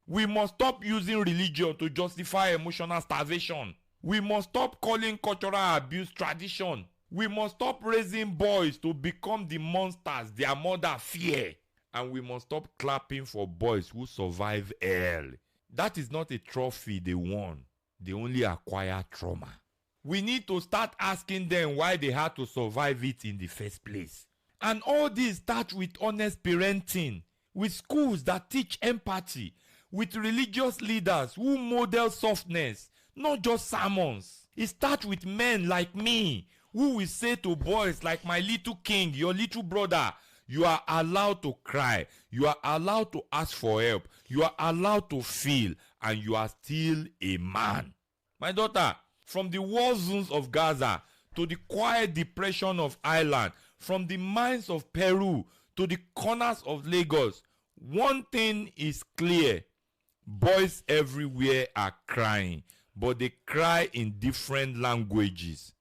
We must stop using religion to justify emotional starvation. We must stop calling cultural abuse tradition. We must stop raising boys to become the monsters their mother fear. And we must stop clapping for boys who survive hell. That is not a trophy they won. They only acquire trauma. We need to start asking them why they had to survive it in the first place. And all this starts with honest parenting, with schools that teach empathy, with religious leaders who model softness, not just sermons. It starts with men like me, who will say to boys like my little king, your little brother, you are allowed to cry, you are allowed to ask for help, you are allowed to feel, and you are still a man. My daughter, from the war zones of Gaza to the quiet depression of Ireland, from the mines of Peru to the corners of Lagos, one thing is clear. Boys everywhere are crying, but they cry in different languages.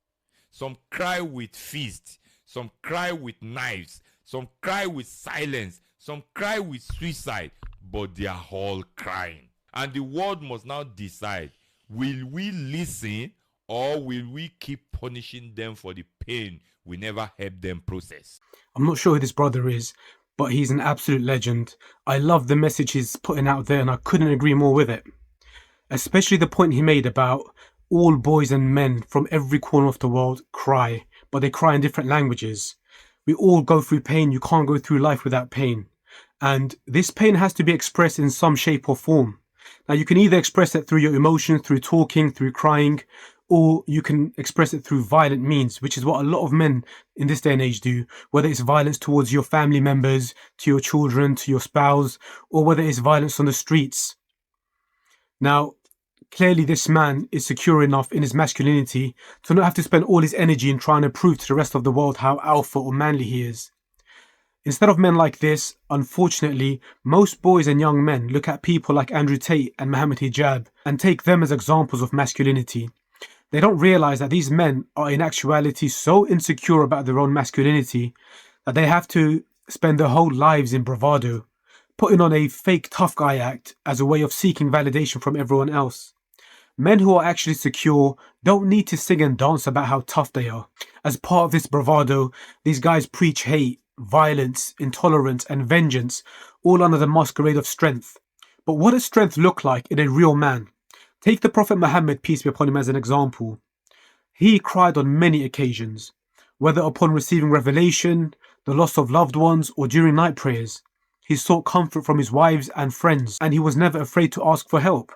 Some cry with fists, some cry with knives, some cry with silence, some cry with suicide, but they are all crying. And the world must now decide, will we listen or will we keep punishing them for the pain we never helped them process? I'm not sure who this brother is, but he's an absolute legend. I love the message he's putting out there and I couldn't agree more with it. Especially the point he made about all boys and men from every corner of the world cry, but they cry in different languages. We all go through pain. You can't go through life without pain. And this pain has to be expressed in some shape or form. Now, you can either express it through your emotions, through talking, through crying, or you can express it through violent means, which is what a lot of men in this day and age do, whether it's violence towards your family members, to your children, to your spouse, or whether it's violence on the streets. Now, clearly this man is secure enough in his masculinity to not have to spend all his energy in trying to prove to the rest of the world how alpha or manly he is. Instead of men like this, unfortunately, most boys and young men look at people like Andrew Tate and Muhammad Hijab and take them as examples of masculinity. They don't realize that these men are in actuality so insecure about their own masculinity that they have to spend their whole lives in bravado, putting on a fake tough guy act as a way of seeking validation from everyone else. Men who are actually secure don't need to sing and dance about how tough they are. As part of this bravado, these guys preach hate, violence, intolerance, and vengeance, all under the masquerade of strength. But what does strength look like in a real man? Take the Prophet Muhammad, peace be upon him, as an example. He cried on many occasions, whether upon receiving revelation, the loss of loved ones, or during night prayers. He sought comfort from his wives and friends, and he was never afraid to ask for help.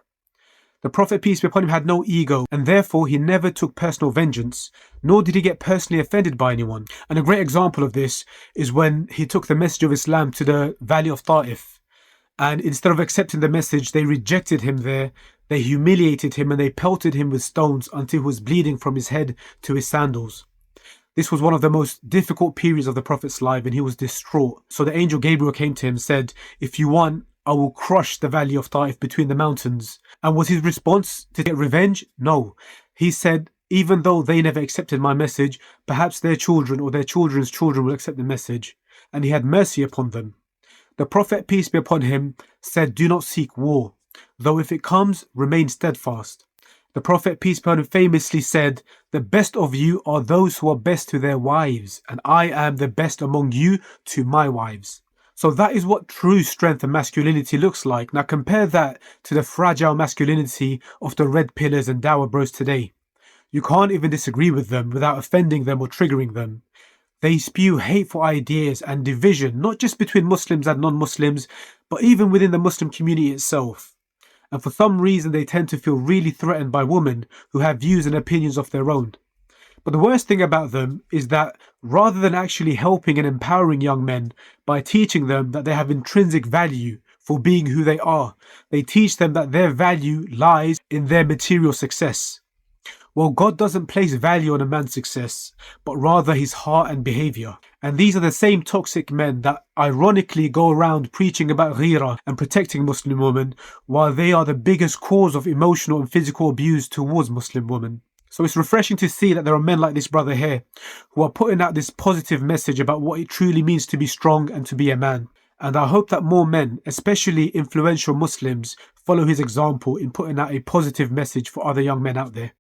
The Prophet, peace be upon him, had no ego, and therefore he never took personal vengeance, nor did he get personally offended by anyone. And a great example of this is when he took the message of Islam to the valley of Ta'if. And instead of accepting the message, they rejected him there, they humiliated him, and they pelted him with stones until he was bleeding from his head to his sandals. This was one of the most difficult periods of the Prophet's life, and he was distraught. So the angel Gabriel came to him and said, "If you want, I will crush the valley of Ta'if between the mountains." And was his response to get revenge? No. He said, even though they never accepted my message, perhaps their children or their children's children will accept the message. And he had mercy upon them. The Prophet, peace be upon him, said, "Do not seek war, though if it comes, remain steadfast." The Prophet, peace be upon him, famously said, "The best of you are those who are best to their wives, and I am the best among you to my wives." So that is what true strength and masculinity looks like. Now compare that to the fragile masculinity of the red pillars and dour bros today. You can't even disagree with them without offending them or triggering them. They spew hateful ideas and division, not just between Muslims and non-Muslims, but even within the Muslim community itself. And for some reason, they tend to feel really threatened by women who have views and opinions of their own. But the worst thing about them is that rather than actually helping and empowering young men by teaching them that they have intrinsic value for being who they are, they teach them that their value lies in their material success. Well, God doesn't place value on a man's success, but rather his heart and behavior. And these are the same toxic men that ironically go around preaching about ghira and protecting Muslim women, while they are the biggest cause of emotional and physical abuse towards Muslim women. So it's refreshing to see that there are men like this brother here who are putting out this positive message about what it truly means to be strong and to be a man. And I hope that more men, especially influential Muslims, follow his example in putting out a positive message for other young men out there.